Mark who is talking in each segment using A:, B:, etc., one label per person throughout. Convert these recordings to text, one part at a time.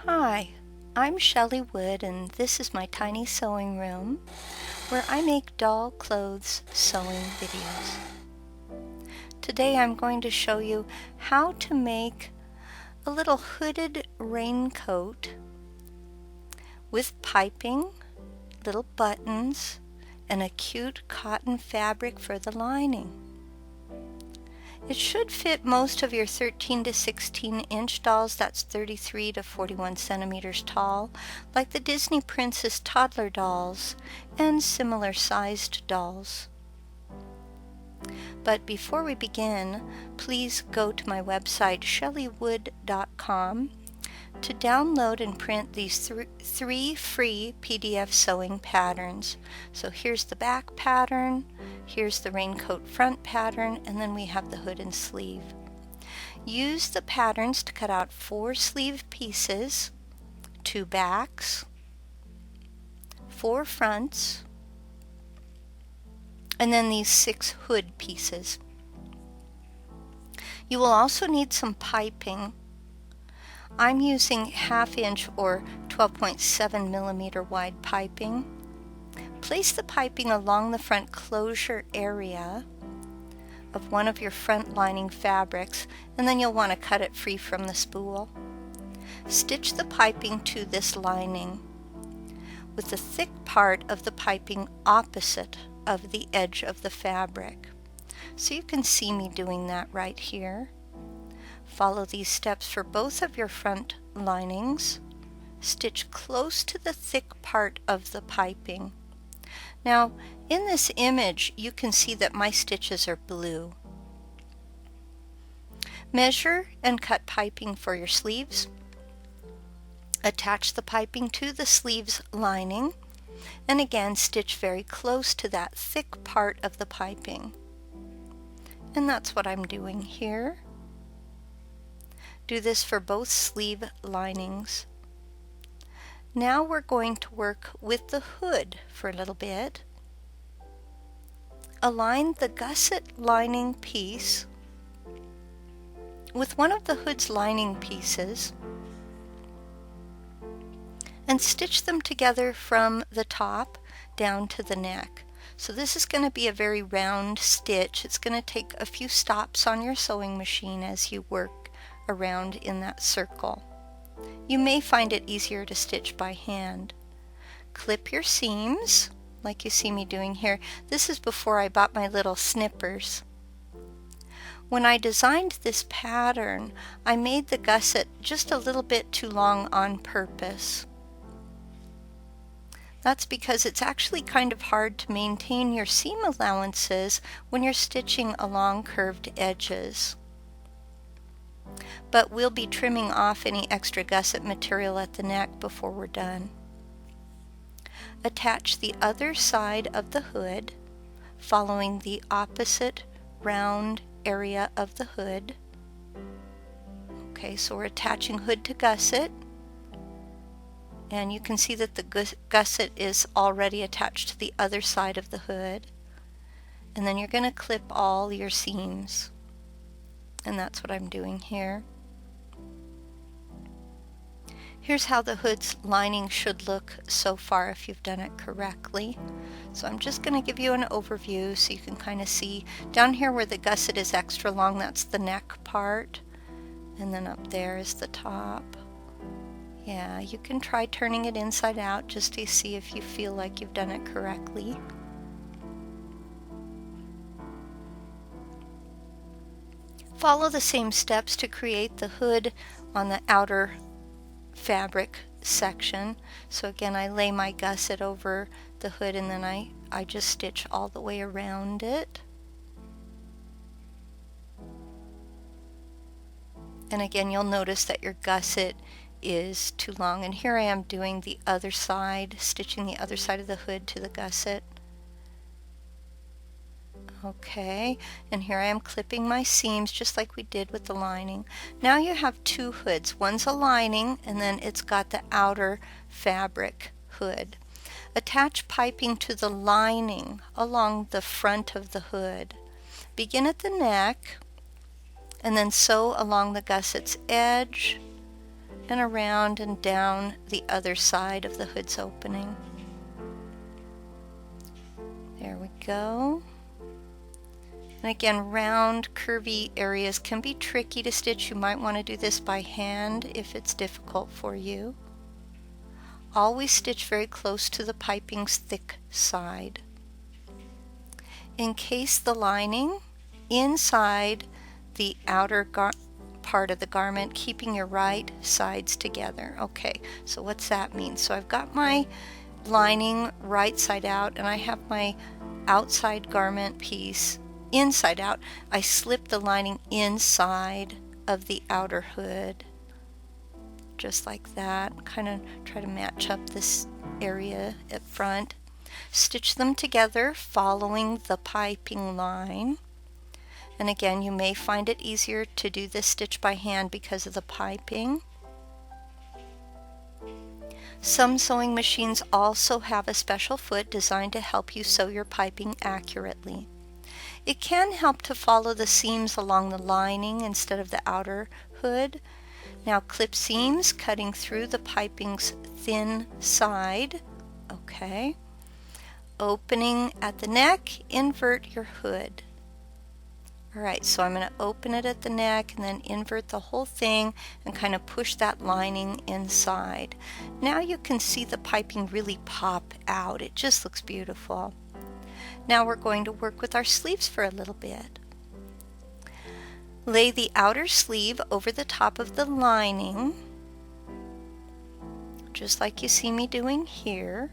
A: Hi, I'm Shelley Wood and this is my tiny sewing room where I make doll clothes sewing videos. Today I'm going to show you how to make a little hooded raincoat with piping, little buttons, and a cute cotton fabric for the lining. It should fit most of your 13 to 16 inch dolls, that's 33 to 41 centimeters tall, like the Disney Princess Toddler dolls and similar sized dolls. But before we begin, please go to my website shelleywood.com to download and print these three free PDF sewing patterns. So here's the back pattern, here's the raincoat front pattern, and then we have the hood and sleeve. Use the patterns to cut out 4 sleeve pieces, 2 backs, 4 fronts, and then these 6 hood pieces. You will also need some piping. I'm using 1/2 inch or 12.7 millimeter wide piping. Place the piping along the front closure area of one of your front lining fabrics, and then you'll want to cut it free from the spool. Stitch the piping to this lining with the thick part of the piping opposite of the edge of the fabric. So you can see me doing that right here. Follow these steps for both of your front linings. Stitch close to the thick part of the piping. Now, in this image, you can see that my stitches are blue. Measure and cut piping for your sleeves. Attach the piping to the sleeves lining, and again stitch very close to that thick part of the piping. And that's what I'm doing here. Do this for both sleeve linings. Now we're going to work with the hood for a little bit. Align the gusset lining piece with one of the hood's lining pieces and stitch them together from the top down to the neck. So this is going to be a very round stitch. It's going to take a few stops on your sewing machine as you work around in that circle. You may find it easier to stitch by hand. Clip your seams like you see me doing here. This is before I bought my little snippers. When I designed this pattern, I made the gusset just a little bit too long on purpose. That's because it's actually kind of hard to maintain your seam allowances when you're stitching along curved edges. But we'll be trimming off any extra gusset material at the neck before we're done. Attach the other side of the hood, following the opposite round area of the hood. Okay, so we're attaching hood to gusset, and you can see that the gusset is already attached to the other side of the hood. And then you're going to clip all your seams. And that's what I'm doing here. Here's how the hood's lining should look so far if you've done it correctly. So I'm just going to give you an overview so you can kind of see. Down here where the gusset is extra long, that's the neck part. And then up there is the top. Yeah, you can try turning it inside out just to see if you feel like you've done it correctly. Follow the same steps to create the hood on the outer fabric section. So again, I lay my gusset over the hood and then I just stitch all the way around it. And again, you'll notice that your gusset is too long. And here I am doing the other side, stitching the other side of the hood to the gusset. Okay, and here I am clipping my seams just like we did with the lining. Now you have 2 hoods. One's a lining and then it's got the outer fabric hood. Attach piping to the lining along the front of the hood. Begin at the neck and then sew along the gusset's edge and around and down the other side of the hood's opening. There we go. And again, round, curvy areas can be tricky to stitch. You might want to do this by hand if it's difficult for you. Always stitch very close to the piping's thick side. Encase the lining inside the outer part of the garment, keeping your right sides together. Okay, so what's that mean? So I've got my lining right side out, and I have my outside garment piece inside out. I slip the lining inside of the outer hood, just like that. Kind of try to match up this area at front. Stitch them together following the piping line. And again, you may find it easier to do this stitch by hand because of the piping. Some sewing machines also have a special foot designed to help you sew your piping accurately. It can help to follow the seams along the lining instead of the outer hood. Now clip seams cutting through the piping's thin side. Okay. Opening at the neck, invert your hood. Alright, so I'm going to open it at the neck and then invert the whole thing and kind of push that lining inside. Now you can see the piping really pop out. It just looks beautiful. Now we're going to work with our sleeves for a little bit. Lay the outer sleeve over the top of the lining, just like you see me doing here.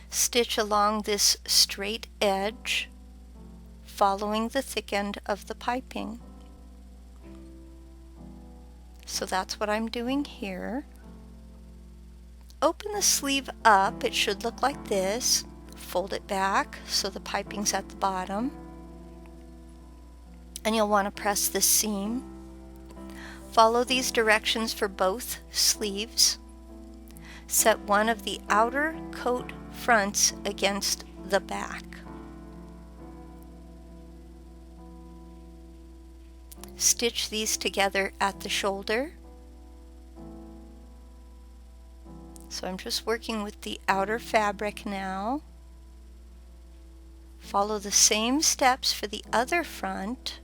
A: Stitch along this straight edge, following the thick end of the piping. So that's what I'm doing here. Open the sleeve up. It should look like this. Fold it back so the piping's at the bottom. And you'll want to press this seam. Follow these directions for both sleeves. Set one of the outer coat fronts against the back. Stitch these together at the shoulder. So I'm just working with the outer fabric now. Follow the same steps for the other front.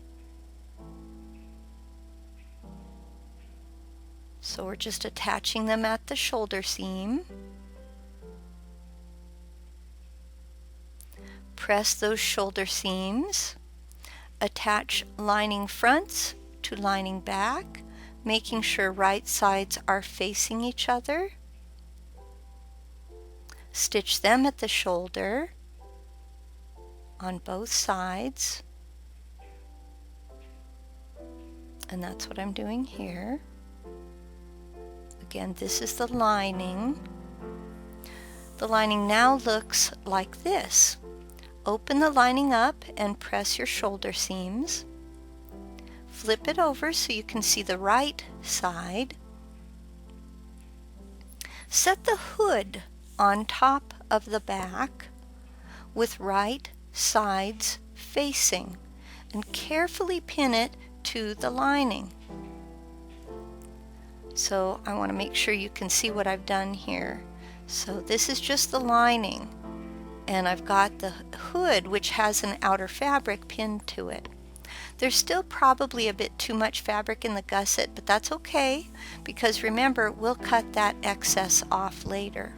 A: So we're just attaching them at the shoulder seam. Press those shoulder seams. Attach lining fronts to lining back, making sure right sides are facing each other. Stitch them at the shoulder on both sides. And that's what I'm doing here. Again, this is the lining. The lining now looks like this. Open the lining up and press your shoulder seams. Flip it over so you can see the right side. Set the hood on top of the back with right sides facing and carefully pin it to the lining. So I want to make sure you can see what I've done here. So this is just the lining, and I've got the hood, which has an outer fabric pinned to it. There's still probably a bit too much fabric in the gusset, but that's okay, because remember, we'll cut that excess off later.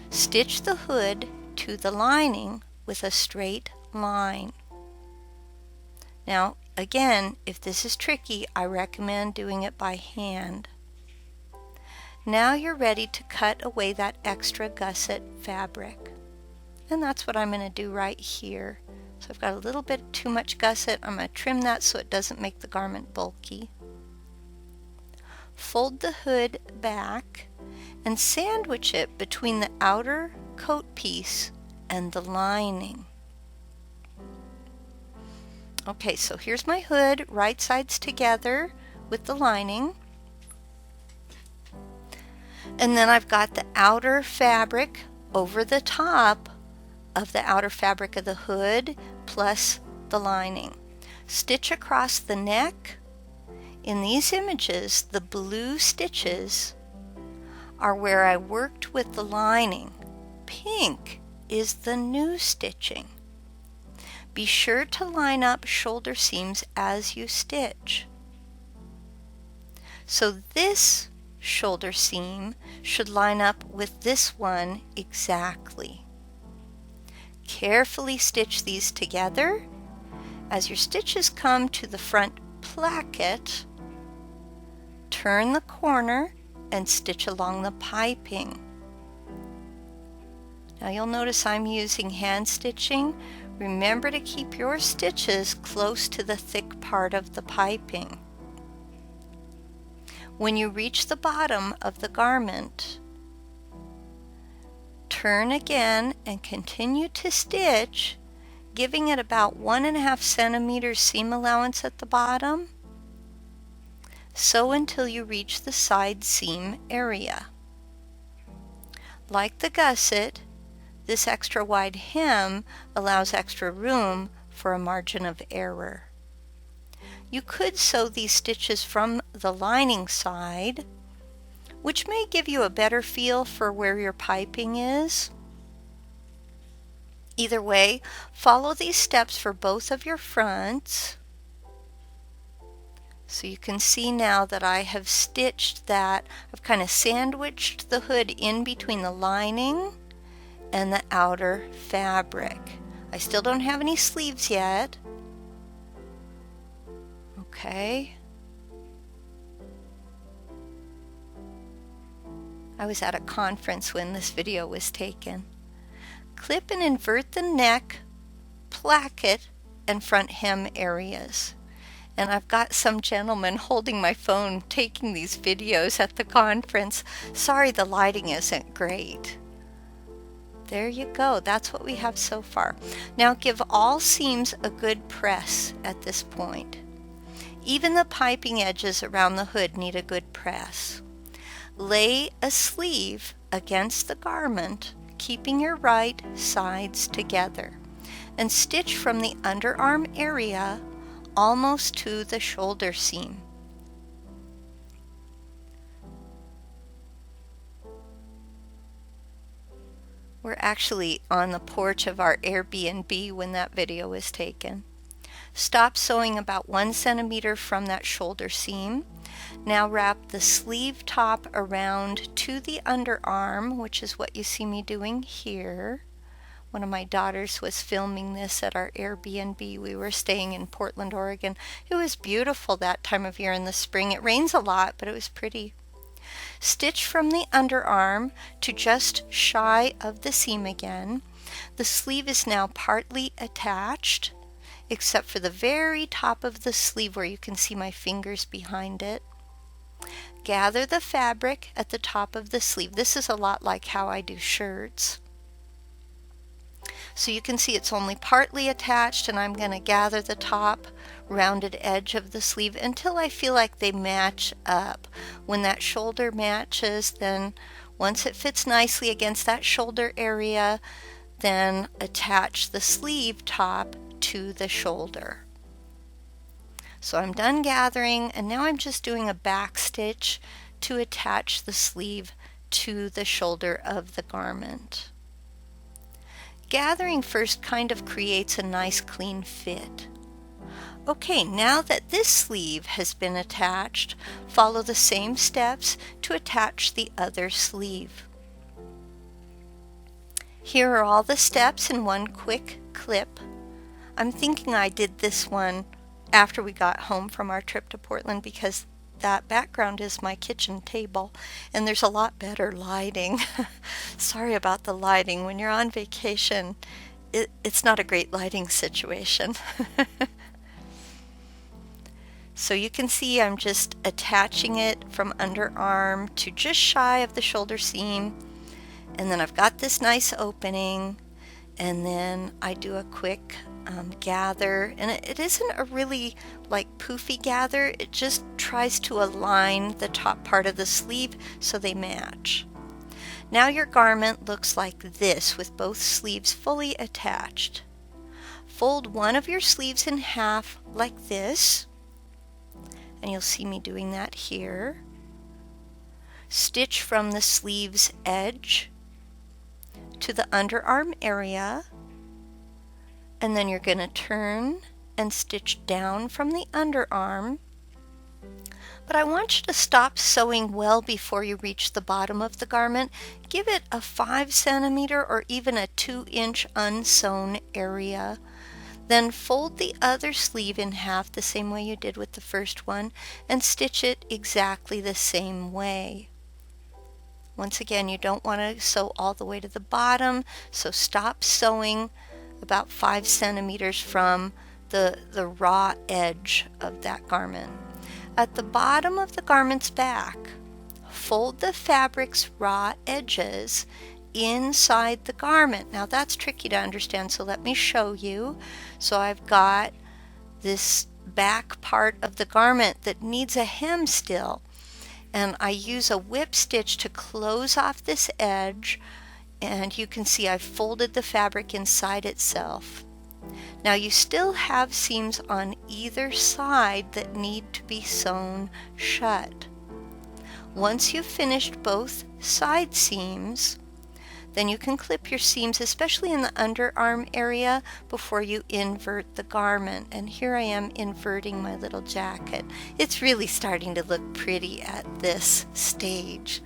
A: Stitch the hood to the lining with a straight line. Now, again, if this is tricky, I recommend doing it by hand. Now you're ready to cut away that extra gusset fabric. And that's what I'm going to do right here. So I've got a little bit too much gusset. I'm going to trim that so it doesn't make the garment bulky. Fold the hood back and sandwich it between the outer coat piece and the lining. Okay, so here's my hood, right sides together with the lining. And then I've got the outer fabric over the top of the outer fabric of the hood plus the lining. Stitch across the neck In these images, the blue stitches are where I worked with the lining. Pink is the new stitching. Be sure to line up shoulder seams as you stitch. So this shoulder seam should line up with this one exactly. Carefully stitch these together. As your stitches come to the front placket, turn the corner and stitch along the piping. Now you'll notice I'm using hand stitching. Remember to keep your stitches close to the thick part of the piping. When you reach the bottom of the garment, turn again and continue to stitch, giving it about 1.5 centimeters seam allowance at the bottom. Sew until you reach the side seam area. Like the gusset, this extra wide hem allows extra room for a margin of error. You could sew these stitches from the lining side, which may give you a better feel for where your piping is. Either way, follow these steps for both of your fronts. So you can see now that I have stitched that. I've kind of sandwiched the hood in between the lining and the outer fabric. I still don't have any sleeves yet. Okay. I was at a conference when this video was taken. Clip and invert the neck, placket, and front hem areas. And I've got some gentleman holding my phone taking these videos at the conference. Sorry the lighting isn't great. There you go. That's what we have so far. Now give all seams a good press at this point. Even the piping edges around the hood need a good press. Lay a sleeve against the garment, keeping your right sides together, and stitch from the underarm area almost to the shoulder seam. We're actually on the porch of our Airbnb when that video was taken. Stop sewing about 1 centimeter from that shoulder seam. Now wrap the sleeve top around to the underarm, which is what you see me doing here. One of my daughters was filming this at our Airbnb. We were staying in Portland, Oregon. It was beautiful that time of year in the spring. It rains a lot, but it was pretty. Stitch from the underarm to just shy of the seam again. The sleeve is now partly attached, except for the very top of the sleeve where you can see my fingers behind it. Gather the fabric at the top of the sleeve. This is a lot like how I do shirts. So you can see it's only partly attached, and I'm going to gather the top rounded edge of the sleeve until I feel like they match up. When that shoulder matches, then once it fits nicely against that shoulder area, then attach the sleeve top to the shoulder. So I'm done gathering, and now I'm just doing a back stitch to attach the sleeve to the shoulder of the garment. Gathering first kind of creates a nice clean fit. Okay, now that this sleeve has been attached, follow the same steps to attach the other sleeve. Here are all the steps in one quick clip. I'm thinking I did this one after we got home from our trip to Portland because that background is my kitchen table and there's a lot better lighting. Sorry about the lighting. When you're on vacation, it's not a great lighting situation. So you can see I'm just attaching it from underarm to just shy of the shoulder seam, and then I've got this nice opening, and then I do a quick gather, and it isn't a really like poofy gather. It just tries to align the top part of the sleeve so they match. Now your garment looks like this with both sleeves fully attached. Fold one of your sleeves in half like this, and you'll see me doing that here. Stitch from the sleeve's edge to the underarm area, and then you're going to turn and stitch down from the underarm. But I want you to stop sewing well before you reach the bottom of the garment. Give it a 5 centimeter or even a 2-inch unsewn area. Then fold the other sleeve in half the same way you did with the first one and stitch it exactly the same way. Once again, you don't want to sew all the way to the bottom, so stop sewing about 5 centimeters from the raw edge of that garment. At the bottom of the garment's back, fold the fabric's raw edges inside the garment. Now that's tricky to understand, so let me show you. So I've got this back part of the garment that needs a hem still, and I use a whip stitch to close off this edge, and you can see I've folded the fabric inside itself. Now you still have seams on either side that need to be sewn shut. Once you've finished both side seams, then you can clip your seams, especially in the underarm area, before you invert the garment. And here I am inverting my little jacket. It's really starting to look pretty at this stage.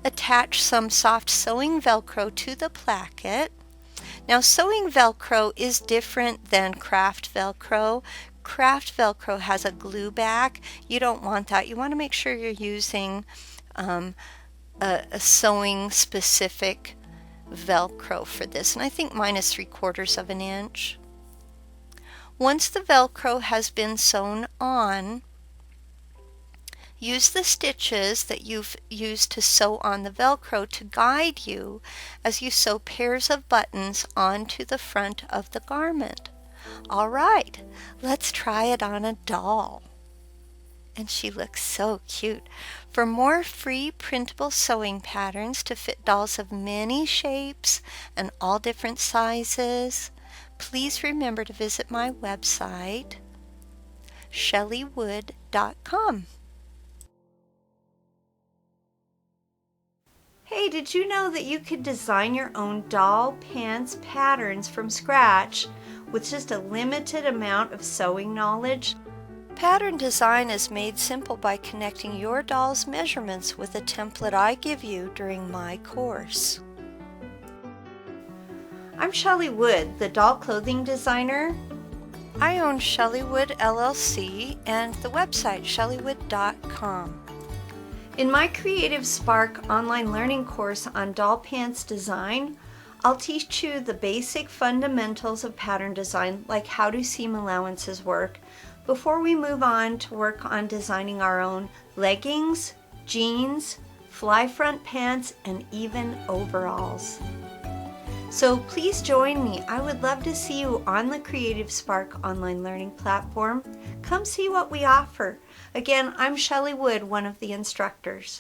A: Attach some soft sewing Velcro to the placket. Now, sewing Velcro is different than craft Velcro. Craft Velcro has a glue back. You don't want that. You want to make sure you're using a sewing specific Velcro for this, and I think mine is 3/4 of an inch. Once the Velcro has been sewn on, use the stitches that you've used to sew on the Velcro to guide you as you sew pairs of buttons onto the front of the garment. All right, let's try it on a doll. And she looks so cute. For more free printable sewing patterns to fit dolls of many shapes and all different sizes, please remember to visit my website, shelleywood.com. Hey, did you know that you could design your own doll pants patterns from scratch with just a limited amount of sewing knowledge? Pattern design is made simple by connecting your doll's measurements with a template I give you during my course. I'm Shelley Wood, the doll clothing designer. I own Shelley Wood LLC and the website shelleywood.com. In my Creative Spark online learning course on doll pants design, I'll teach you the basic fundamentals of pattern design, like how do seam allowances work, before we move on to work on designing our own leggings, jeans, fly front pants, and even overalls. So please join me. I would love to see you on the Creative Spark online learning platform. Come see what we offer. Again, I'm Shelley Wood, one of the instructors.